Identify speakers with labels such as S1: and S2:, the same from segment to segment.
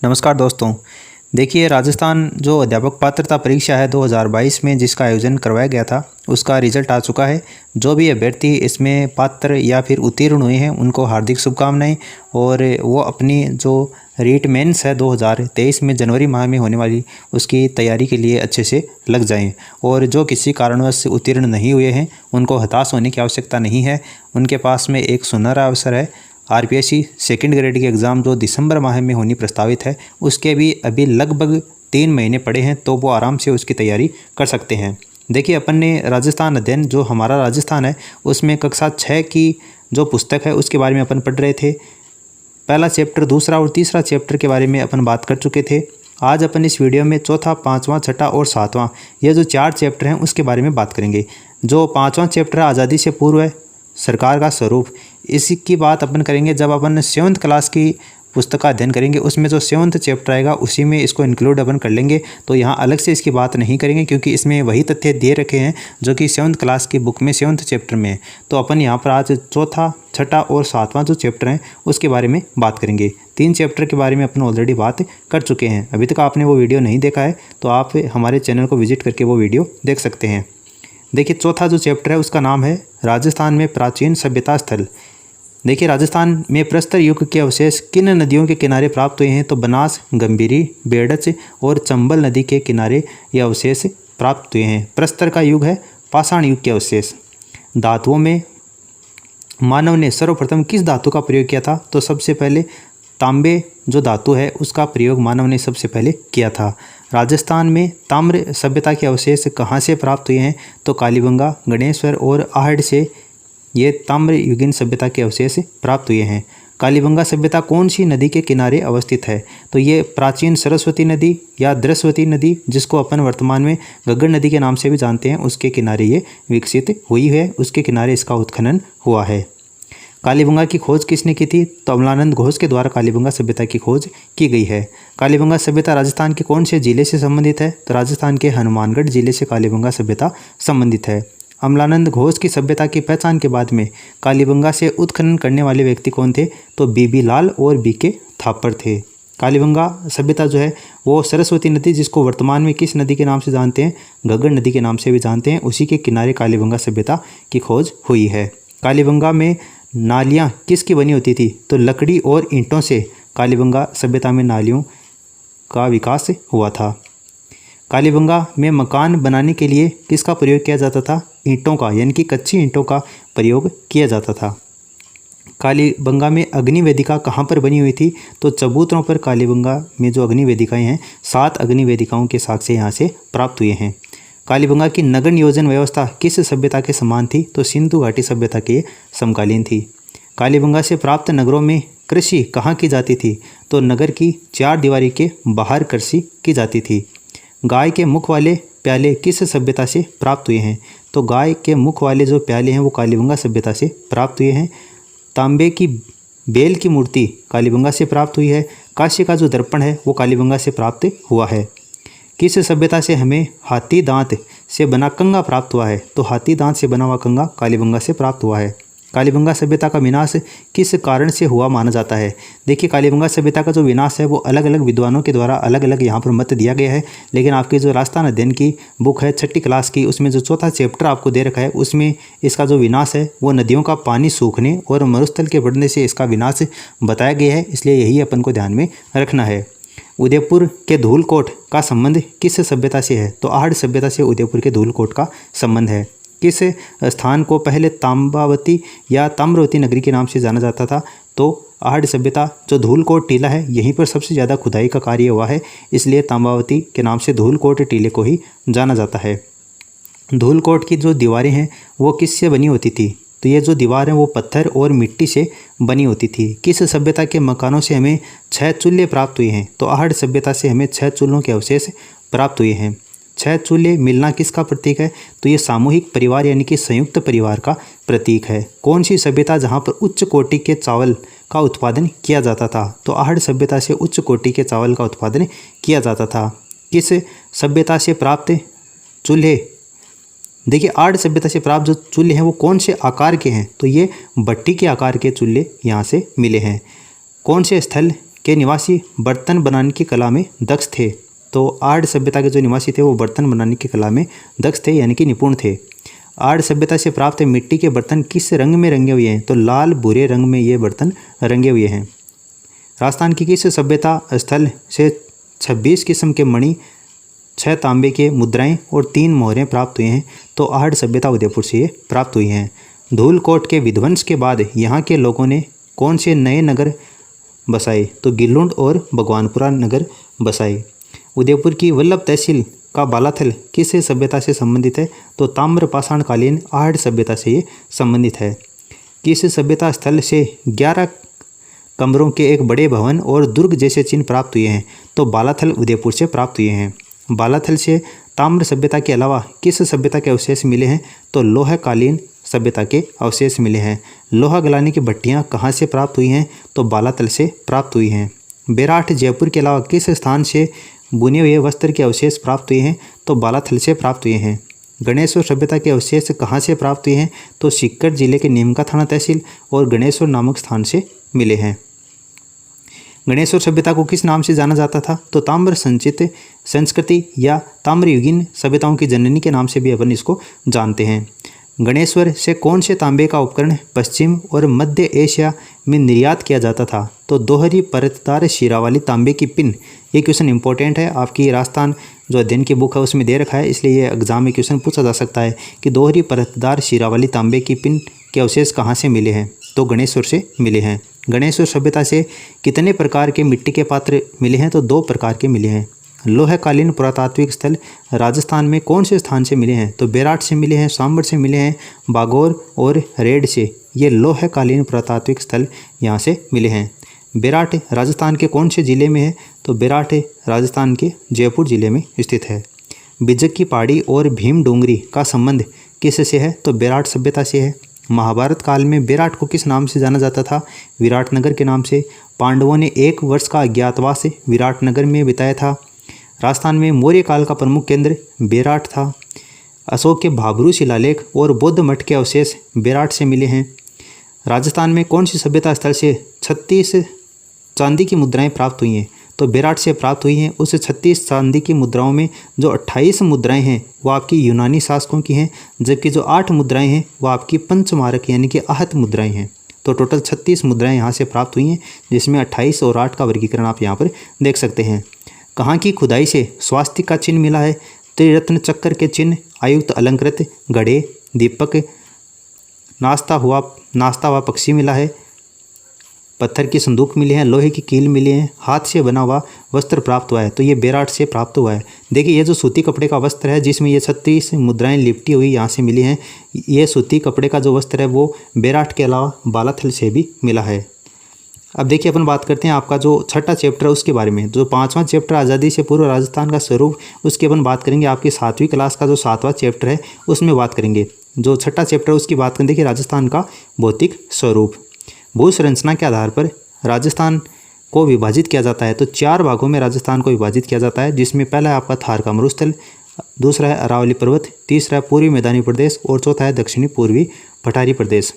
S1: नमस्कार दोस्तों। देखिए, राजस्थान जो अध्यापक पात्रता परीक्षा है 2022 में जिसका आयोजन करवाया गया था उसका रिजल्ट आ चुका है। जो भी अभ्यर्थी इसमें पात्र या फिर उत्तीर्ण हुए हैं उनको हार्दिक शुभकामनाएं और वो अपनी जो रीट मेंस है 2023 में जनवरी माह में होने वाली उसकी तैयारी के लिए अच्छे से लग जाएं। और जो किसी कारणवश उत्तीर्ण नहीं हुए हैं उनको हताश होने की आवश्यकता नहीं है। उनके पास में एक सुनहरा अवसर है। आरपीएससी सेकंड ग्रेड की एग्ज़ाम जो दिसंबर माह में होनी प्रस्तावित है उसके भी अभी लगभग 3 महीने पड़े हैं, तो वो आराम से उसकी तैयारी कर सकते हैं। देखिए, अपन ने राजस्थान अध्ययन जो हमारा राजस्थान है उसमें कक्षा 6 की जो पुस्तक है उसके बारे में अपन पढ़ रहे थे। पहला चैप्टर, दूसरा और तीसरा चैप्टर के बारे में अपन बात कर चुके थे। आज अपन इस वीडियो में चौथा, पाँचवां, छठा और सातवां ये जो 4 चैप्टर हैं उसके बारे में बात करेंगे। जो 5वां चैप्टर है आज़ादी से पूर्व है सरकार का स्वरूप, इसकी बात अपन करेंगे जब अपन 7th क्लास की पुस्तक का अध्ययन करेंगे। उसमें जो 7th चैप्टर आएगा उसी में इसको इंक्लूड अपन कर लेंगे, तो यहाँ अलग से इसकी बात नहीं करेंगे क्योंकि इसमें वही तथ्य दे रखे हैं जो कि 7th क्लास की बुक में 7th चैप्टर में है। तो अपन यहाँ पर आज चौथा, छठा और सातवां जो चैप्टर हैं उसके बारे में बात करेंगे। 3 चैप्टर के बारे में अपन ऑलरेडी बात कर चुके हैं। अभी तक आपने वो वीडियो नहीं देखा है तो आप हमारे चैनल को विजिट करके वो वीडियो देख सकते हैं। देखिए, चौथा जो चैप्टर है उसका नाम है राजस्थान में प्राचीन सभ्यता स्थल। देखिए, राजस्थान में प्रस्तर युग के अवशेष किन नदियों के किनारे प्राप्त हुए हैं? तो बनास, गंभीरी, बेड़च और चंबल नदी के किनारे ये अवशेष प्राप्त हुए हैं। प्रस्तर का युग है पाषाण युग के अवशेष। धातुओं में मानव ने सर्वप्रथम किस धातु का प्रयोग किया था? तो सबसे पहले तांबे जो धातु है उसका प्रयोग मानव ने सबसे पहले किया था। राजस्थान में ताम्र सभ्यता के अवशेष कहाँ से प्राप्त हुए हैं? तो कालीबंगा, गणेश्वर और आहड़ से ये ताम्र युगीन सभ्यता के अवशेष प्राप्त हुए हैं। कालीबंगा सभ्यता कौन सी नदी के किनारे अवस्थित है? तो ये प्राचीन सरस्वती नदी या द्रस्वती नदी, जिसको अपन वर्तमान में घग्गर नदी के नाम से भी जानते हैं, उसके किनारे ये विकसित हुई है। उसके किनारे इसका उत्खनन हुआ है। कालीबंगा की खोज किसने की थी? तो अमलानंद घोष के द्वारा कालीबंगा सभ्यता की खोज की गई है। कालीबंगा सभ्यता राजस्थान के कौन से जिले से संबंधित है? तो राजस्थान के हनुमानगढ़ जिले से कालीबंगा सभ्यता संबंधित है। अमलानंद घोष की सभ्यता की पहचान के बाद में कालीबंगा से उत्खनन करने वाले व्यक्ति कौन थे? तो बीबी लाल और बीके थापर थे। कालीबंगा सभ्यता जो है वो सरस्वती नदी, जिसको वर्तमान में किस नदी के नाम से जानते हैं? घग्गर नदी के नाम से भी जानते हैं, उसी के किनारे कालीबंगा सभ्यता की खोज हुई है। कालीबंगा में नालियाँ किसकी बनी होती थी? तो लकड़ी और ईंटों से कालीबंगा सभ्यता में नालियों का विकास हुआ था। कालीबंगा में मकान बनाने के लिए किसका प्रयोग किया जाता था? ईंटों का, यानी कि कच्ची ईंटों का प्रयोग किया जाता था। कालीबंगा में अग्नि वेदिका कहाँ पर बनी हुई थी? तो चबूतरों पर। कालीबंगा में जो अग्नि वेदिकाएँ हैं 7 अग्नि वेदिकाओं के साक्ष्य यहाँ से प्राप्त हुए हैं। कालीबंगा की नगर नियोजन व्यवस्था किस सभ्यता के समान थी? तो सिंधु घाटी सभ्यता के समकालीन थी। कालीबंगा से प्राप्त नगरों में कृषि कहाँ की जाती थी? तो नगर की 4 दीवारी के बाहर कृषि की जाती थी। गाय के मुख वाले प्याले किस सभ्यता से प्राप्त हुए हैं? तो गाय के मुख वाले जो प्याले हैं वो कालीबंगा सभ्यता से प्राप्त हुए हैं। तांबे की बेल की मूर्ति कालीबंगा से प्राप्त हुई है। कांस्य का जो दर्पण है वो कालीबंगा से प्राप्त हुआ है। किस सभ्यता से हमें हाथी दांत से बना कंगा प्राप्त हुआ है? तो हाथी दांत से बना हुआ कंगा कालीबंगा से प्राप्त हुआ है। कालीबंगा सभ्यता का विनाश किस कारण से हुआ माना जाता है? देखिए, कालीबंगा सभ्यता का जो विनाश है वो अलग अलग विद्वानों के द्वारा अलग अलग यहाँ पर मत दिया गया है, लेकिन आपकी जो राजस्थान अध्ययन की बुक है 6ठी क्लास की, उसमें जो चौथा चैप्टर आपको दे रखा है उसमें इसका जो विनाश है वो नदियों का पानी सूखने और मरुस्थल के बढ़ने से इसका विनाश बताया गया है, इसलिए यही अपन को ध्यान में रखना है। उदयपुर के धूलकोट का संबंध किस सभ्यता से है? तो आहड़ सभ्यता से उदयपुर के धूलकोट का संबंध है। किस स्थान को पहले तांबावती या ताम्रवती नगरी के नाम से जाना जाता था? तो आहड़ सभ्यता जो धूलकोट टीला है यहीं पर सबसे ज़्यादा खुदाई का कार्य हुआ है, इसलिए तांबावती के नाम से धूलकोट टीले को ही जाना जाता है। धूलकोट की जो दीवारें हैं वो किससे बनी होती थी? तो ये जो दीवार है वो पत्थर और मिट्टी से बनी होती थी। किस सभ्यता के मकानों से हमें 6 चूल्हे प्राप्त हुए हैं? तो आहड़ सभ्यता से हमें 6 चूल्हों के अवशेष प्राप्त हुए हैं। 6 चूल्हे मिलना किसका प्रतीक है? तो ये सामूहिक परिवार यानी कि संयुक्त परिवार का प्रतीक है। कौन सी सभ्यता जहाँ पर उच्च कोटि के चावल का उत्पादन किया जाता था? तो आहड़ सभ्यता से उच्च कोटि के चावल का उत्पादन किया जाता था। किस सभ्यता से प्राप्त चूल्हे? देखिए, आहड़ सभ्यता से प्राप्त जो चूल्हे हैं वो कौन से आकार के हैं? तो ये भट्टी के आकार के चूल्हे यहाँ से मिले हैं। कौन से स्थल के निवासी बर्तन बनाने की कला में दक्ष थे। तो आर्य सभ्यता के जो निवासी थे वो बर्तन बनाने की कला में दक्ष थे यानी कि निपुण थे। आर्य सभ्यता से प्राप्त मिट्टी के बर्तन किस रंग में रंगे हुए हैं? तो लाल भूरे रंग में ये बर्तन रंगे हुए हैं। राजस्थान की किस सभ्यता स्थल से 26 किस्म के मणि, 6 तांबे के मुद्राएं और 3 मोहरें प्राप्त हुए हैं? तो आर्य सभ्यता उदयपुर से ये प्राप्त हुई हैं। धूलकोट के विध्वंस के बाद यहाँ के लोगों ने कौन से नए नगर बसाए? तो गिल्लुंड और भगवानपुरा नगर बसाए। उदयपुर की वल्लभ तहसील का बालाथल किस सभ्यता से संबंधित है? तो ताम्र पाषाणकालीन आर्य सभ्यता से ये संबंधित है। किस सभ्यता स्थल से 11 कमरों के एक बड़े भवन और दुर्ग जैसे चिन्ह प्राप्त हुए हैं? तो बालाथल उदयपुर से प्राप्त हुए हैं। बालाथल से ताम्र सभ्यता के अलावा किस सभ्यता के अवशेष मिले हैं? तो लोहकालीन सभ्यता के अवशेष मिले हैं। लोहा गलाने की भट्टियाँ कहाँ से प्राप्त हुई हैं? तो बालाथल से प्राप्त हुई हैं। बेराट जयपुर के अलावा किस स्थान से बुने हुए वस्त्र के अवशेष प्राप्त हुए हैं? तो बालाथल से प्राप्त हुए हैं। गणेश्वर सभ्यता के अवशेष कहाँ से प्राप्त हुए हैं? तो सीकर जिले के नीमका थाना तहसील और गणेश्वर नामक स्थान से मिले हैं। गणेश्वर सभ्यता को किस नाम से जाना जाता था? तो ताम्र संचित संस्कृति या ताम्रयुगीन सभ्यताओं की जननी के नाम से भी अपन इसको जानते हैं। गणेश्वर से कौन से तांबे का उपकरण पश्चिम और मध्य एशिया में निर्यात किया जाता था? तो दोहरी परतदार शिरा वाली तांबे की पिन। ये क्वेश्चन इंपॉर्टेंट है, आपकी राजस्थान जो अध्ययन की बुक है उसमें दे रखा है, इसलिए ये एग्जाम में क्वेश्चन पूछा जा सकता है कि दोहरी परतदार शिरा वाली तांबे की पिन के अवशेष कहाँ से मिले हैं? तो गणेश्वर से मिले हैं। गणेश्वर सभ्यता से कितने प्रकार के मिट्टी के पात्र मिले हैं? तो 2 प्रकार के मिले हैं। लोहकालीन पुरातात्विक स्थल राजस्थान में कौन से स्थान से मिले हैं? तो बेराट से मिले हैं, सांबर से मिले हैं, बागौर और रेड से। ये लोहकालीन पुरातात्विक स्थल यहाँ से मिले हैं। बेराट राजस्थान के कौन से ज़िले में है? तो बेराट राजस्थान के जयपुर ज़िले में स्थित है। बिजक की पहाड़ी और भीम डोंगरी का संबंध किससे है? तो बेराट सभ्यता से है। महाभारत काल में बेराट को किस नाम से जाना जाता था? विराटनगर के नाम से। पांडवों ने 1 वर्ष का अज्ञातवास विराटनगर में बिताया था। राजस्थान में मौर्य काल का प्रमुख केंद्र बेराट था। अशोक के भाबरू शिलालेख और बौद्ध मठ के अवशेष बेराट से मिले हैं। राजस्थान में कौन सी सभ्यता स्थल से 36 चांदी की मुद्राएं प्राप्त हुई हैं? तो बेराट से प्राप्त हुई हैं। उस 36 चांदी की मुद्राओं में जो 28 मुद्राएं हैं वो आपकी यूनानी शासकों की हैं, जबकि जो 8 मुद्राएं हैं वो आपकी पंचमारक यानी कि आहत मुद्राएं हैं। तो टोटल 36 मुद्राएं यहाँ से प्राप्त हुई हैं, जिसमें 28 और 8 का वर्गीकरण आप यहाँ पर देख सकते हैं। कहाँ की खुदाई से स्वास्तिक का चिन्ह मिला है? त्रिरत्न चक्र के चिन्ह, आयुक्त अलंकृत घड़े, दीपक, नाश्ता हुआ पक्षी मिला है, पत्थर की संदूक मिली है, लोहे की कील मिली है, हाथ से बना हुआ वस्त्र प्राप्त हुआ है। तो ये बेराट से प्राप्त हुआ है। देखिए ये जो सूती कपड़े का वस्त्र है जिसमें ये 36 मुद्राएं लिपटी हुई यहाँ से मिली हैं, ये सूती कपड़े का जो वस्त्र है वो बेराट के अलावा बालाथल से भी मिला है। अब देखिए अपन बात करते हैं आपका जो 6ठा चैप्टर है उसके बारे में। जो 5वां चैप्टर आज़ादी से पूर्व राजस्थान का स्वरूप, उसकी अपन बात करेंगे। आपकी 7वीं क्लास का जो 7वां चैप्टर है उसमें बात करेंगे। जो 6ठा चैप्टर है उसकी बात करें, देखिए राजस्थान का भौतिक स्वरूप। भू संरचना के आधार पर राजस्थान को विभाजित किया जाता है। तो 4 भागों में राजस्थान को विभाजित किया जाता है, जिसमें पहला है आपका थार का मरुस्थल, दूसरा है अरावली पर्वत, तीसरा है पूर्वी मैदानी प्रदेश और चौथा है दक्षिणी पूर्वी पठारी प्रदेश।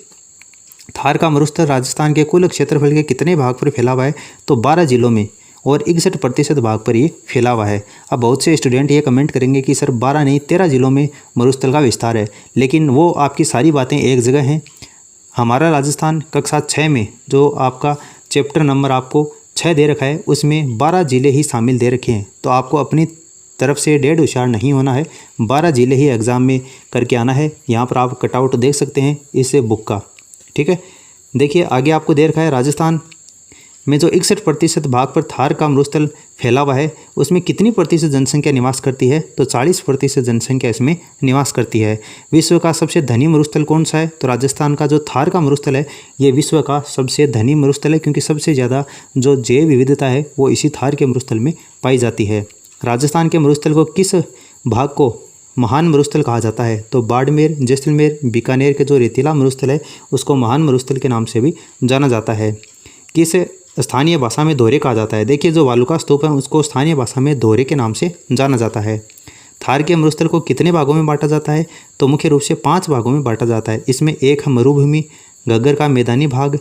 S1: थार का मरुस्थल राजस्थान के कुल क्षेत्रफल के कितने भाग पर फैला हुआ है? तो 12 जिलों में और 61% भाग पर ये फैला हुआ है। अब बहुत से स्टूडेंट ये कमेंट करेंगे कि सर 12 नहीं 13 जिलों में मरुस्थल का विस्तार है, लेकिन वो आपकी सारी बातें एक जगह हैं। हमारा राजस्थान कक्षा 6 में जो आपका चैप्टर नंबर आपको 6 दे रखा है उसमें 12 ज़िले ही शामिल दे रखे हैं। तो आपको अपनी तरफ से डेढ़ होशियार नहीं होना है, 12 ज़िले ही एग्ज़ाम में करके आना है। यहाँ पर आप कटआउट देख सकते हैं इस बुक का, ठीक है। देखिए आगे आपको दे रखा है राजस्थान में जो 61% भाग पर थार का मरुस्थल फैला हुआ है उसमें कितनी प्रतिशत जनसंख्या निवास करती है? तो 40% जनसंख्या इसमें निवास करती है। विश्व का सबसे धनी मरुस्थल कौन सा है? तो राजस्थान का जो थार का मरुस्थल है ये विश्व का सबसे धनी मरुस्थल है, क्योंकि सबसे ज़्यादा जो जैव विविधता है वो इसी थार के मरुस्थल में पाई जाती है। राजस्थान के मरुस्थल को किस भाग को महान मरुस्थल कहा जाता है? तो बाड़मेर, जैसलमेर, बीकानेर के जो रेतीला मरुस्थल है उसको महान मरुस्थल के नाम से भी जाना जाता है। किस स्थानीय भाषा में दोहरे कहा जाता है? देखिए जो वालुका स्तूप है उसको स्थानीय भाषा में दोहरे के नाम से जाना जाता है। थार के मरुस्थल को कितने भागों में बांटा जाता है? तो मुख्य रूप से 5 भागों में बांटा जाता है। इसमें एक है मरुभूमि, घग्गर का मैदानी भाग,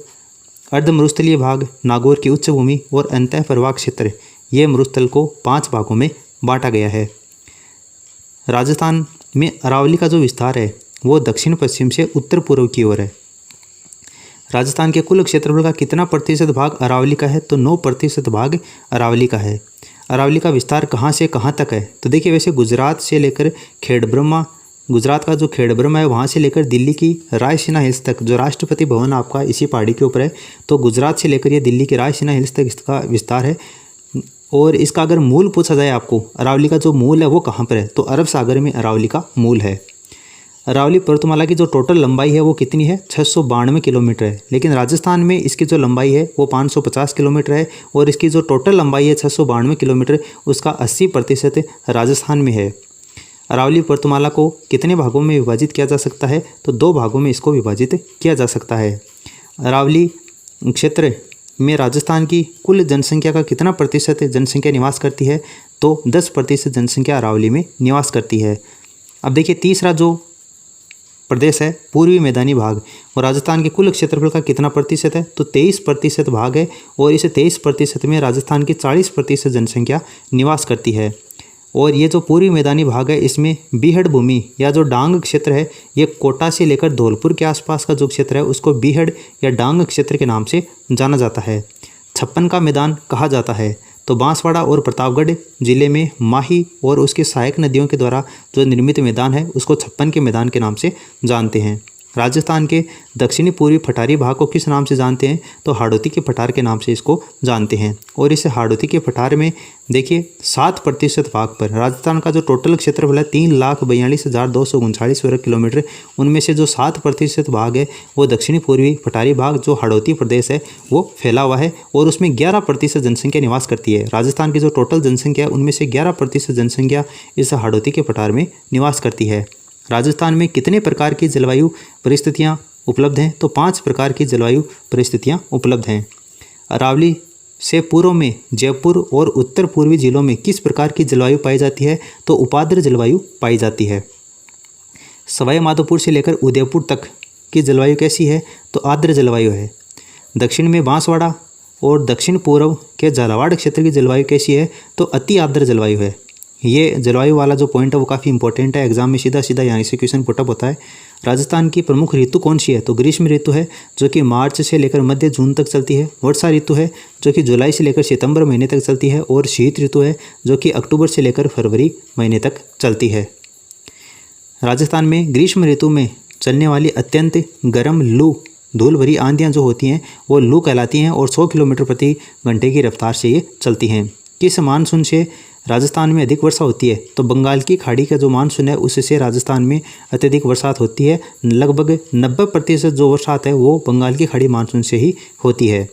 S1: अर्ध मरुस्थलीय भाग, नागौर की उच्च भूमि और अंतः प्रवाह क्षेत्र, ये मरुस्थल को 5 भागों में बांटा गया है। राजस्थान में अरावली का जो विस्तार है वो दक्षिण पश्चिम से उत्तर पूर्व की ओर है। राजस्थान के कुल क्षेत्रफल का कितना प्रतिशत भाग अरावली का है? तो 9% भाग अरावली का है। अरावली का विस्तार कहाँ से कहाँ तक है? तो देखिए, वैसे गुजरात से लेकर खेड़ब्रह्मा, गुजरात का जो खेड़ब्रह्मा है वहाँ से लेकर दिल्ली की रायसीना हिल्स तक, जो राष्ट्रपति भवन आपका इसी पहाड़ी के ऊपर है, तो गुजरात से लेकर ये दिल्ली की रायसीना हिल्स तक इसका विस्तार है। और इसका अगर मूल पूछा जाए आपको, अरावली का जो मूल है वो कहाँ पर है? तो अरब सागर में अरावली का मूल है। अरावली पर्वतमाला की जो टोटल लंबाई है वो कितनी है? 692 किलोमीटर है। लेकिन राजस्थान में इसकी जो लंबाई है वो 550 किलोमीटर है और इसकी जो टोटल लंबाई है 692 किलोमीटर, उसका 80% राजस्थान में है। अरावली पर्वतमाला को कितने भागों में विभाजित किया जा सकता है? तो 2 भागों में इसको विभाजित किया जा सकता है। अरावली क्षेत्र में राजस्थान की कुल जनसंख्या का कितना प्रतिशत जनसंख्या निवास करती है? तो 10% जनसंख्या अरावली में निवास करती है। अब देखिए, तीसरा जो प्रदेश है पूर्वी मैदानी भाग, और राजस्थान के कुल क्षेत्रफल का कितना प्रतिशत है? तो 23% भाग है और इस 23% में राजस्थान की 40% जनसंख्या निवास करती है। और ये जो पूर्वी मैदानी भाग है इसमें बीहड़ भूमि या जो डांग क्षेत्र है, ये कोटा से लेकर धौलपुर के आसपास का जो क्षेत्र है उसको बीहड़ या डांग क्षेत्र के नाम से जाना जाता है। छप्पन का मैदान कहा जाता है। तो बांसवाड़ा और प्रतापगढ़ जिले में माही और उसकी सहायक नदियों के द्वारा जो निर्मित मैदान है उसको छप्पन के मैदान के नाम से जानते हैं। राजस्थान के दक्षिणी पूर्वी पठारी भाग को किस नाम से जानते हैं? तो हाड़ौती के पठार के नाम से इसको जानते हैं। और इस हाड़ौती के पठार में देखिए 7% भाग पर राजस्थान का जो टोटल क्षेत्रफल है 3,42,239 वर्ग किलोमीटर, उनमें से जो 7% भाग है वो दक्षिणी पूर्वी पठारी भाग जो हाड़ौती प्रदेश है वो फैला हुआ है और उसमें 11% जनसंख्या निवास करती है। राजस्थान की जो टोटल जनसंख्या है उनमें से 11% जनसंख्या इस हाड़ौती के पठार में निवास करती है। राजस्थान में कितने प्रकार की जलवायु परिस्थितियाँ उपलब्ध हैं? तो 5 प्रकार की जलवायु परिस्थितियाँ उपलब्ध हैं। अरावली से पूर्व में जयपुर और उत्तर पूर्वी जिलों में किस प्रकार की जलवायु पाई जाती है? तो उपाद्र जलवायु पाई जाती है। सवाई माधोपुर से लेकर उदयपुर तक की जलवायु कैसी है? तो आर्द्र जलवायु है। दक्षिण में बांसवाड़ा और दक्षिण पूर्व के झालावाड़ क्षेत्र की जलवायु कैसी है? तो अति आर्द्र जलवायु है। ये जलवायु वाला जो पॉइंट है वो काफ़ी इंपॉर्टेंट है, एग्जाम में सीधा सीधा यानी से क्वेश्चन पुटअप होता है। राजस्थान की प्रमुख ऋतु कौन सी है? तो ग्रीष्म ऋतु है जो कि मार्च से लेकर मध्य जून तक चलती है। वर्षा ऋतु है जो कि जुलाई से लेकर सितंबर महीने तक चलती है। और शीत ऋतु है जो कि अक्टूबर से लेकर फरवरी महीने तक चलती है। राजस्थान में ग्रीष्म ऋतु में चलने वाली अत्यंत गर्म लू धूल भरी आंधियाँ जो होती हैं वो लू कहलाती हैं और 100 किलोमीटर प्रति घंटे की रफ्तार से ये चलती हैं। किस मानसून से राजस्थान में अधिक वर्षा होती है? तो बंगाल की खाड़ी का जो मानसून है उससे राजस्थान में अत्यधिक बरसात होती है। लगभग 90% जो बरसात है वो बंगाल की खाड़ी मानसून से ही होती है।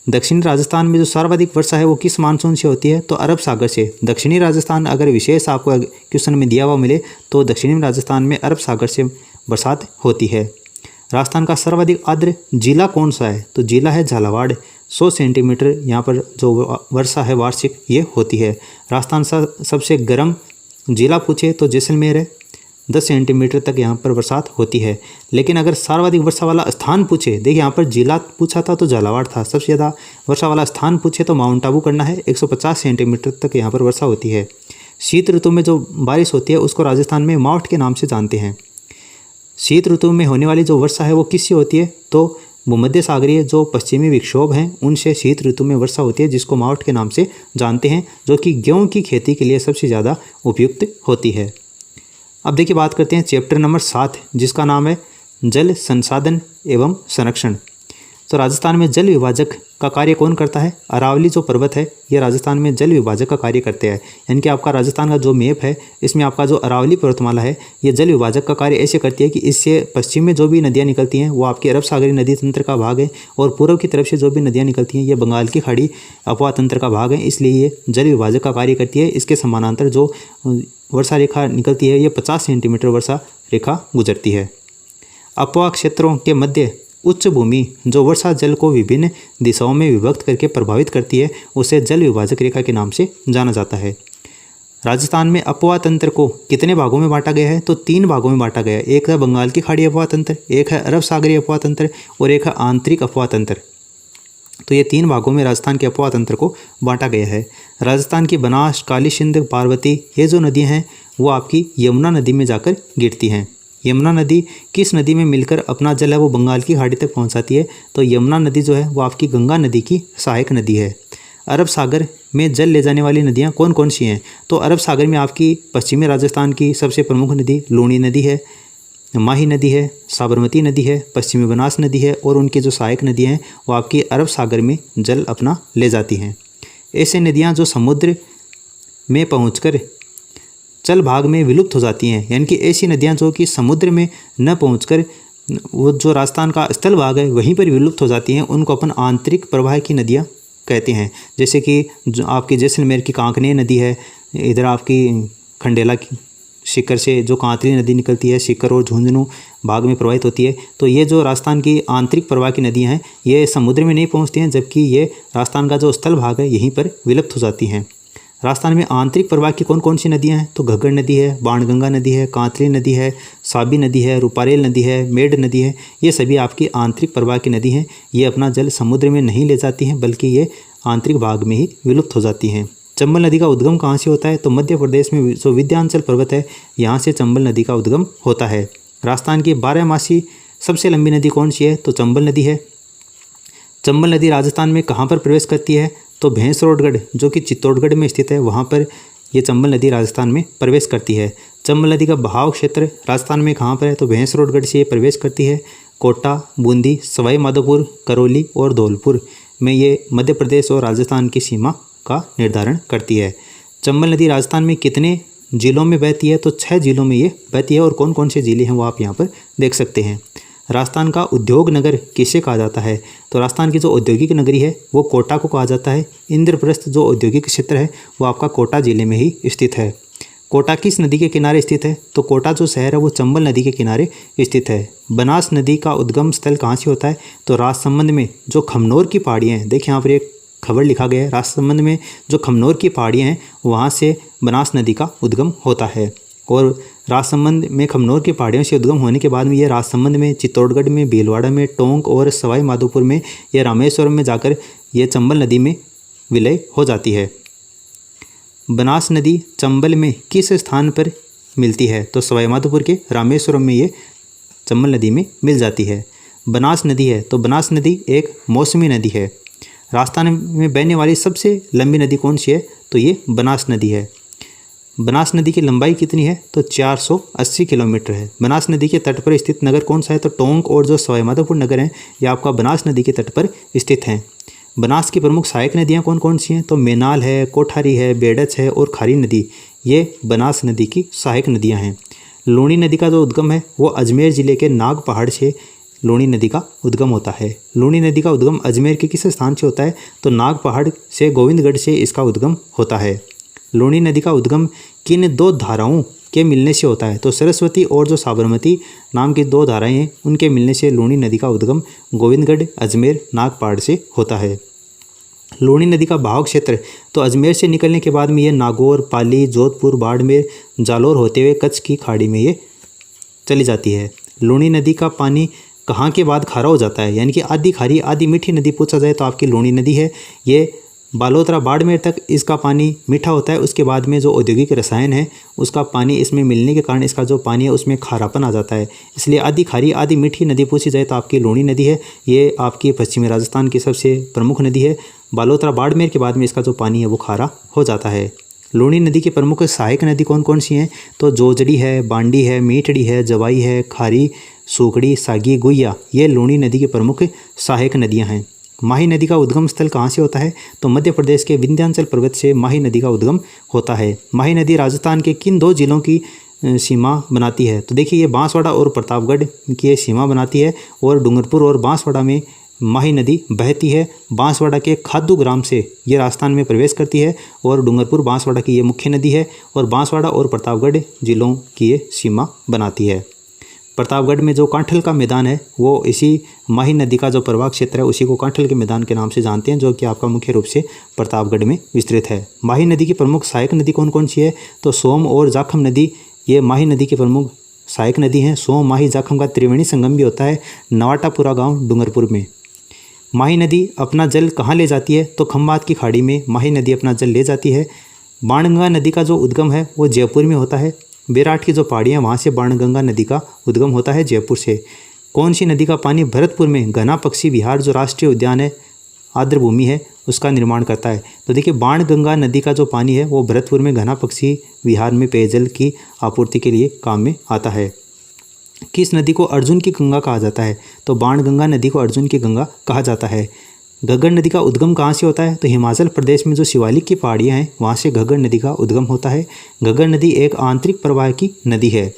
S1: दक्षिणी राजस्थान में जो सर्वाधिक वर्षा है वो किस मानसून से होती है? तो अरब सागर से। दक्षिणी राजस्थान अगर विशेष आपको क्वेश्चन में दिया हुआ मिले तो दक्षिणी राजस्थान में अरब सागर से बरसात होती है। राजस्थान का सर्वाधिक आर्द्र जिला कौन सा है? तो जिला है झालावाड़। 100 सेंटीमीटर यहाँ पर जो वर्षा है वार्षिक ये होती है। राजस्थान सबसे गर्म जिला पूछे तो जैसलमेर है, 10 सेंटीमीटर तक यहाँ पर बरसात होती है। लेकिन अगर सर्वाधिक वर्षा वाला स्थान पूछे, देखिए यहाँ पर जिला पूछा था तो झालावाड़ था, सबसे ज़्यादा वर्षा वाला स्थान पूछे तो माउंट आबू करना है, 150 सेंटीमीटर तक यहाँ पर वर्षा होती है। शीत ऋतु में जो बारिश होती है उसको राजस्थान में मावठ के नाम से जानते हैं। शीत ऋतु में होने वाली जो वर्षा है वो किससे होती है? तो भूमध्य सागरीय जो पश्चिमी विक्षोभ हैं उनसे शीत ऋतु में वर्षा होती है जिसको मावठ के नाम से जानते हैं, जो कि गेहूं की खेती के लिए सबसे ज़्यादा उपयुक्त होती है। अब देखिए बात करते हैं चैप्टर नंबर 7 जिसका नाम है जल संसाधन एवं संरक्षण। तो राजस्थान में जल विभाजक का कार्य कौन करता है? अरावली जो पर्वत है ये राजस्थान में जल विभाजक का कार्य करते हैं। यानी कि आपका राजस्थान का जो मैप है इसमें आपका जो अरावली पर्वतमाला है ये जल विभाजक का कार्य ऐसे करती है कि इससे पश्चिम में जो भी नदियाँ निकलती हैं वो आपके अरब सागरीय नदी तंत्र का भाग है और पूर्व की तरफ से जो भी नदियाँ निकलती हैं ये बंगाल की खाड़ी अपवा तंत्र का भाग है, इसलिए ये जल विभाजक का कार्य करती है। इसके समानांतर जो वर्षा रेखा निकलती है ये 50 सेंटीमीटर वर्षा रेखा गुजरती है। अपवा क्षेत्रों के मध्य उच्च भूमि जो वर्षा जल को विभिन्न दिशाओं में विभक्त करके प्रभावित करती है उसे जल विभाजक रेखा के नाम से जाना जाता है। राजस्थान में अपवा तंत्र को कितने भागों में बांटा गया है? तो 3 भागों में बांटा गया है। एक है बंगाल की खाड़ी अपवा तंत्र, एक है अरब सागरीय अपवा तंत्र और एक है आंतरिक अपवा तंत्र। तो ये 3 भागों में राजस्थान के अपवा तंत्र को बांटा गया है। राजस्थान की बनास, काली सिंध, पार्वती, ये जो नदियाँ हैं वो आपकी यमुना नदी में जाकर गिरती हैं। यमुना नदी किस नदी में मिलकर अपना जल है वो बंगाल की खाड़ी तक पहुंचाती है? तो यमुना नदी जो है वो आपकी गंगा नदी की सहायक नदी है। अरब सागर में जल ले जाने वाली नदियां कौन कौन सी हैं? तो अरब सागर में आपकी पश्चिमी राजस्थान की सबसे प्रमुख नदी लूणी नदी है, माही नदी है, साबरमती नदी है, पश्चिमी बनास नदी है और उनकी जो सहायक नदियाँ हैं वो आपकी अरब सागर में जल अपना ले जाती हैं। ऐसे नदियाँ जो समुद्र में पहुँचकर जल भाग में विलुप्त हो जाती हैं, यानी कि ऐसी नदियाँ जो कि समुद्र में न पहुँचकर वो जो राजस्थान का स्थल भाग है वहीं पर विलुप्त हो जाती हैं, उनको अपन आंतरिक प्रवाह की नदियाँ कहते हैं। जैसे कि जो आपकी जैसलमेर की कांकने नदी है, इधर आपकी खंडेला की सीकर से जो कांतली नदी निकलती है, सीकर और झुंझुनू भाग में प्रवाहित होती है। तो ये जो राजस्थान की आंतरिक प्रवाह की नदियाँ हैं ये समुद्र में नहीं पहुँचती हैं, जबकि ये राजस्थान का जो स्थल भाग है यहीं पर विलुप्त हो जाती हैं। राजस्थान में आंतरिक प्रवाह की कौन कौन सी नदियाँ हैं? तो घग्गर नदी है, बाणगंगा नदी है, कांतली नदी है, साबी नदी है, रूपारेल नदी है, मेड नदी है। ये सभी आपकी आंतरिक प्रवाह की नदी हैं। ये अपना जल समुद्र में नहीं ले जाती हैं बल्कि ये आंतरिक भाग में ही विलुप्त हो जाती हैं। चंबल नदी का उद्गम कहाँ से होता है? तो मध्य प्रदेश में जो विंध्याचल पर्वत है यहाँ से चंबल नदी का उद्गम होता है। राजस्थान की 12मासी सबसे लंबी नदी कौन सी है? तो चंबल नदी है। चंबल नदी राजस्थान में कहाँ पर प्रवेश करती है? तो भैंसरोडगढ़ जो कि चित्तौड़गढ़ में स्थित है वहाँ पर ये चंबल नदी राजस्थान में प्रवेश करती है। चंबल नदी का बहाव क्षेत्र राजस्थान में कहाँ पर है? तो भैंसरोडगढ़ से ये प्रवेश करती है। कोटा, बूंदी, सवाई माधोपुर, करौली और धौलपुर में ये मध्य प्रदेश और राजस्थान की सीमा का निर्धारण करती है। चंबल नदी राजस्थान में कितने जिलों में बहती है? तो 6 जिलों में ये बहती है और कौन कौन से जिले हैं वो आप यहाँ पर देख सकते हैं। राजस्थान का उद्योग नगर किसे कहा जाता है? तो राजस्थान की जो औद्योगिक नगरी है वो कोटा को कहा जाता है। इंद्रप्रस्थ जो औद्योगिक क्षेत्र है वो आपका कोटा जिले में ही स्थित है। कोटा किस नदी के किनारे स्थित है? तो कोटा जो शहर है वो चंबल नदी के किनारे स्थित है। बनास नदी का उद्गम स्थल कहाँ से होता है? तो राजसमंद में जो खमनोर की पहाड़ियाँ हैं, देखिए यहाँ पर एक खबर लिखा गया है, राजसमंद में जो खमनोर की पहाड़ियाँ हैं वहाँ से बनास नदी का उद्गम होता है। और राजसमंद में खमनोर की पहाड़ियों से उद्गम होने के बाद में ये राजसमंद में, चित्तौड़गढ़ में, भीलवाड़ा में, टोंक और सवाई माधोपुर में या रामेश्वरम में जाकर ये चंबल नदी में विलय हो जाती है। बनास नदी चंबल में किस स्थान पर मिलती है? तो सवाई माधोपुर के रामेश्वरम में ये चंबल नदी में मिल जाती है। बनास नदी है तो बनास नदी एक मौसमी नदी है। राजस्थान में बहने वाली सबसे लंबी नदी कौन सी है? तो ये बनास नदी है। बनास नदी की लंबाई कितनी है? तो 480 किलोमीटर है। बनास नदी के तट पर स्थित नगर कौन सा है? तो टोंक और जो सवाई माधोपुर नगर है ये आपका बनास नदी के तट पर स्थित हैं। बनास की प्रमुख सहायक नदियाँ कौन कौन सी हैं? तो मेनाल है, कोठारी है, बेडच है और खारी नदी, ये बनास नदी की सहायक नदियाँ हैं। लूणी नदी का जो उद्गम है वो अजमेर जिले के नाग पहाड़ से लूणी नदी का उद्गम होता है। लूणी नदी का उद्गम अजमेर के किस स्थान से होता है? तो नाग पहाड़ से गोविंदगढ़ से इसका उद्गम होता है। लूणी नदी का उद्गम किन 2 धाराओं के मिलने से होता है? तो सरस्वती और जो साबरमती नाम की 2 धाराएं हैं उनके मिलने से लूणी नदी का उद्गम गोविंदगढ़, अजमेर, नागपहाड़ से होता है। लूणी नदी का बहाव क्षेत्र तो अजमेर से निकलने के बाद में ये नागौर, पाली, जोधपुर, बाड़मेर, जालोर होते हुए कच्छ की खाड़ी में ये चली जाती है। लूणी नदी का पानी कहाँ के बाद खारा हो जाता है? यानी कि आधी खारी आधी मीठी नदी पूछा जाए तो आपकी लूणी नदी है। ये बालोतरा, बाड़मेर तक इसका पानी मीठा होता है। उसके बाद में जो औद्योगिक रसायन है उसका पानी इसमें मिलने के कारण इसका जो पानी है उसमें खारापन आ जाता है, इसलिए आधी खारी आधी मीठी नदी पूछी जाए तो आपकी लूणी नदी है। ये आपकी पश्चिमी राजस्थान की सबसे प्रमुख नदी है। बालोतरा, बाड़मेर के बाद में इसका जो पानी है वो खारा हो जाता है। लूणी नदी की प्रमुख सहायक नदी कौन कौन सी हैं? तो जोजड़ी है, बांडी है, मीठड़ी है, जवाई है, खारी, सूखड़ी, सागी, गुइया, ये लूणी नदी की प्रमुख सहायक नदियाँ हैं। माही नदी का उद्गम स्थल कहाँ से होता है? तो मध्य प्रदेश के विंध्याचल पर्वत से माही नदी का उद्गम होता है। माही नदी राजस्थान के किन 2 जिलों की सीमा बनाती है? तो देखिए ये बांसवाड़ा और प्रतापगढ़ की ये सीमा बनाती है और डूंगरपुर और बांसवाड़ा में माही नदी बहती है। बांसवाड़ा के खादू ग्राम से ये राजस्थान में प्रवेश करती है और डूंगरपुर बांसवाड़ा की ये मुख्य नदी है और बांसवाड़ा और प्रतापगढ़ जिलों की ये सीमा बनाती है। प्रतापगढ़ में जो कांठल का मैदान है वो इसी माही नदी का जो प्रवाह क्षेत्र है उसी को कांठल के मैदान के नाम से जानते हैं, जो कि आपका मुख्य रूप से प्रतापगढ़ में विस्तृत है। माही नदी की प्रमुख सहायक नदी कौन कौन सी है? तो सोम और जाखम नदी ये माही नदी की प्रमुख सहायक नदी हैं। सोम माही जाखम का त्रिवेणी संगम भी होता है नवाटापुरा गांव डूंगरपुर में। माही नदी अपना जल कहाँ ले जाती है? तो खंभात की खाड़ी में माही नदी अपना जल ले जाती है। बाणगंगा नदी का जो उद्गम है वो जयपुर में होता है। बेराट की जो पहाड़ियाँ वहाँ से बाणगंगा नदी का उद्गम होता है जयपुर से। कौन सी नदी का पानी भरतपुर में घना पक्षी विहार जो राष्ट्रीय उद्यान है आर्द्रभूमि है उसका निर्माण करता है? तो देखिए बाणगंगा नदी का जो पानी है वो भरतपुर में घना पक्षी विहार में पेयजल की आपूर्ति के लिए काम में आता है। किस नदी को अर्जुन की गंगा कहा जाता है? तो बाणगंगा नदी को अर्जुन की गंगा कहा जाता है। घग्गर नदी का उद्गम कहाँ से होता है? तो हिमाचल प्रदेश में जो शिवालिक की पहाड़ियाँ हैं वहाँ से घग्गर नदी का उद्गम होता है। घग्गर नदी एक आंतरिक प्रवाह की नदी है।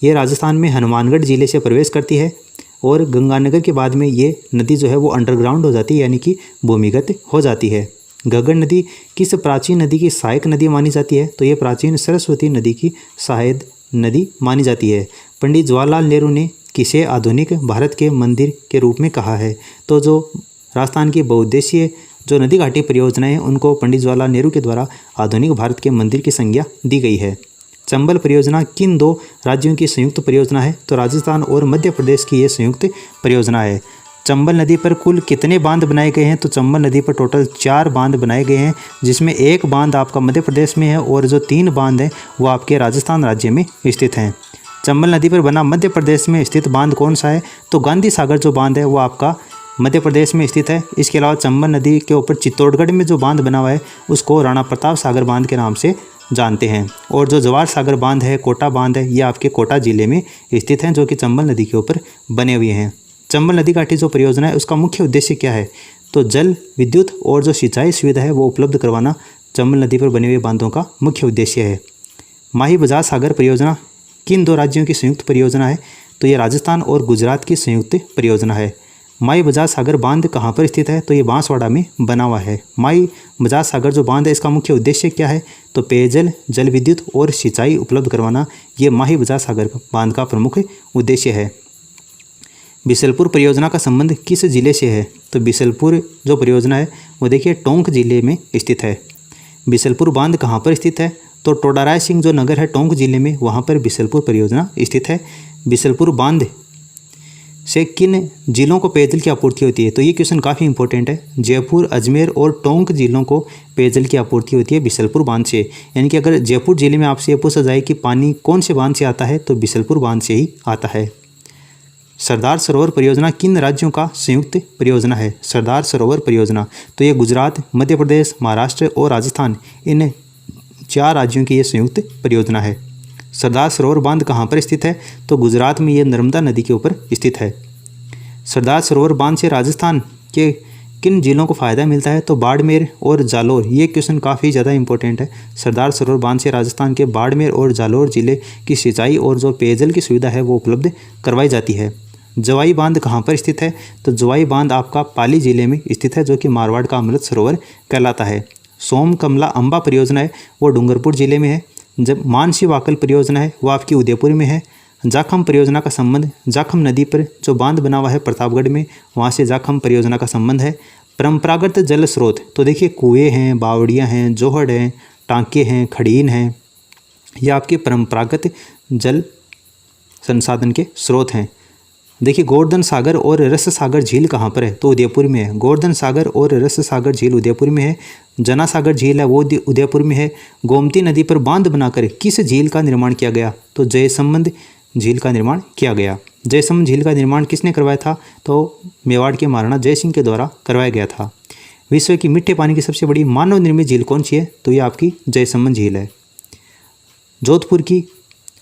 S1: ये राजस्थान में हनुमानगढ़ जिले से प्रवेश करती है और गंगानगर के बाद में ये नदी जो है वो अंडरग्राउंड हो जाती है, यानी कि भूमिगत हो जाती है। घग्गर नदी किस प्राचीन नदी की सहायक नदी मानी जाती है? तो ये प्राचीन सरस्वती नदी की सहायक नदी मानी जाती है। पंडित जवाहरलाल नेहरू ने किसे आधुनिक भारत के मंदिर के रूप में कहा है? तो जो राजस्थान की बहुउद्देशीय जो नदी घाटी परियोजनाएं हैं उनको पंडित जवाहरलाल नेहरू के द्वारा आधुनिक भारत के मंदिर की संज्ञा दी गई है। चंबल परियोजना किन दो राज्यों की संयुक्त परियोजना है? तो राजस्थान और मध्य प्रदेश की ये संयुक्त परियोजना है। चंबल नदी पर कुल कितने बांध बनाए गए हैं? तो चंबल नदी पर टोटल 4 बांध बनाए गए हैं, जिसमें एक बांध आपका मध्य प्रदेश में है और जो 3 बांध हैं वो आपके राजस्थान राज्य में स्थित हैं। चंबल नदी पर बना मध्य प्रदेश में स्थित बांध कौन सा है? तो गांधी सागर जो बांध है वो आपका मध्य प्रदेश में स्थित है। इसके अलावा चंबल नदी के ऊपर चित्तौड़गढ़ में जो बांध बना हुआ है उसको राणा प्रताप सागर बांध के नाम से जानते हैं। और जो जवाहर सागर बांध है, कोटा बांध है, ये आपके कोटा जिले में स्थित हैं, जो कि चंबल नदी के ऊपर बने हुए हैं। चंबल नदी घाटी जो परियोजना है उसका मुख्य उद्देश्य क्या है? तो जल, विद्युत और जो सिंचाई सुविधा है वो उपलब्ध करवाना चंबल नदी पर बने हुए बांधों का मुख्य उद्देश्य है। माही बजाज सागर परियोजना किन 2 राज्यों की संयुक्त परियोजना है? तो ये राजस्थान और गुजरात की संयुक्त परियोजना है। माही बजाज सागर बांध कहाँ पर स्थित है? तो ये बांसवाड़ा में बना हुआ है। माही बजाज सागर जो बांध है इसका मुख्य उद्देश्य क्या है? तो पेयजल, जल विद्युत और सिंचाई उपलब्ध करवाना ये माही बजाज सागर बांध का प्रमुख उद्देश्य है। बिसलपुर परियोजना का संबंध किस जिले से है? तो बिसलपुर जो परियोजना है वो देखिए टोंक जिले में स्थित है। बिसलपुर बांध कहाँ पर स्थित है? तो टोडाराय सिंह जो नगर है टोंक जिले में वहाँ पर बिसलपुर परियोजना स्थित है। बिसलपुर बांध से किन जिलों को पेयजल की आपूर्ति होती है? तो ये क्वेश्चन काफ़ी इंपॉर्टेंट है। जयपुर, अजमेर और टोंक जिलों को पेयजल की आपूर्ति होती है बिसलपुर बांध से। यानी कि अगर जयपुर जिले में आपसे ये पूछा जाए कि पानी कौन से बांध से आता है तो बिसलपुर बांध से ही आता है। सरदार सरोवर परियोजना किन राज्यों का संयुक्त परियोजना है? सरदार सरोवर परियोजना तो ये गुजरात, मध्य प्रदेश, महाराष्ट्र और राजस्थान इन 4 राज्यों की ये संयुक्त परियोजना है। सरदार सरोवर बांध कहाँ पर स्थित है? तो गुजरात में ये नर्मदा नदी के ऊपर स्थित है। सरदार सरोवर बांध से राजस्थान के किन जिलों को फ़ायदा मिलता है? तो बाड़मेर और जालोर। ये क्वेश्चन काफ़ी ज़्यादा इंपॉर्टेंट है। सरदार सरोवर बांध से राजस्थान के बाड़मेर और जालोर जिले की सिंचाई और जो पेयजल की सुविधा है वो उपलब्ध करवाई जाती है। जवाई बांध कहाँ पर स्थित है? तो जवाई बांध आपका पाली जिले में स्थित है, जो कि मारवाड़ का अमृत सरोवर कहलाता है। सोम कमला अम्बा परियोजना है वो डूंगरपुर जिले में है। जब मानसी वाकल परियोजना है वो आपकी उदयपुर में है। जाखम परियोजना का संबंध जाखम नदी पर जो बांध बना हुआ है प्रतापगढ़ में वहाँ से जाखम परियोजना का संबंध है। परंपरागत जल स्रोत तो देखिए कुएँ हैं, बावड़ियाँ हैं, जोहड़ हैं, टाँके हैं, खड़ीन हैं, ये आपके परंपरागत जल संसाधन के स्रोत हैं। देखिए गोवर्धन सागर और रस सागर झील कहाँ पर है? तो उदयपुर में है। गोवर्धन सागर और रस सागर झील उदयपुर में है। जना सागर झील है वो उदयपुर में है। गोमती नदी पर बांध बनाकर किस झील का निर्माण किया गया? तो जयसंबंध झील का निर्माण किया गया। जयसंबंध झील का निर्माण किसने करवाया था? तो मेवाड़ के महाराणा जय सिंह के द्वारा करवाया गया था। विश्व की मीठे पानी की सबसे बड़ी मानव निर्मित झील कौन सी है? तो ये आपकी जयसंबंध झील है। जोधपुर की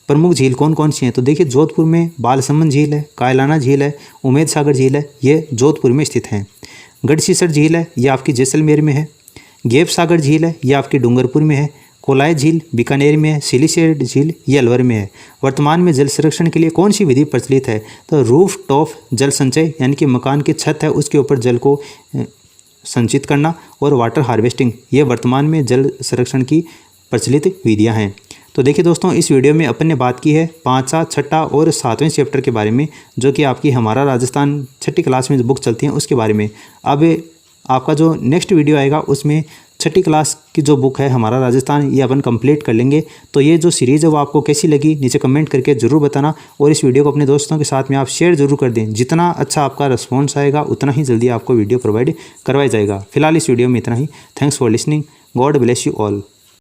S1: प्रमुख झील कौन कौन सी हैं? तो देखिए जोधपुर में बालसमंद झील है, कायलाना झील है, उमेद सागर झील है, ये जोधपुर में स्थित हैं। गढ़सीसर झील है ये आपकी जैसलमेर में है। गेप सागर झील है ये आपकी डूंगरपुर में है। कोलाय झील बीकानेर में है। सिलीसेट झील ये अलवर में है। वर्तमान में जल संरक्षण के लिए कौन सी विधि प्रचलित है? तो रूफ टॉप जल संचय, यानी कि मकान की छत है उसके ऊपर जल को संचित करना, और वाटर हार्वेस्टिंग, ये वर्तमान में जल संरक्षण की प्रचलित विधियां हैं। तो देखिए दोस्तों, इस वीडियो में अपन ने बात की है 5, 6 और 7वें चैप्टर के बारे में, जो कि आपकी हमारा राजस्थान 6ठी क्लास में जो बुक चलती हैं उसके बारे में। अब आपका जो नेक्स्ट वीडियो आएगा उसमें 6ठी क्लास की जो बुक है हमारा राजस्थान, ये अपन कंप्लीट कर लेंगे। तो ये जो सीरीज़ है वो आपको कैसी लगी नीचे कमेंट करके ज़रूर बताना, और इस वीडियो को अपने दोस्तों के साथ में आप शेयर ज़रूर कर दें। जितना अच्छा आपका रिस्पॉन्स आएगा उतना ही जल्दी आपको वीडियो प्रोवाइड करवाया जाएगा। फिलहाल इस वीडियो में इतना ही। Thanks for listening. God bless you all.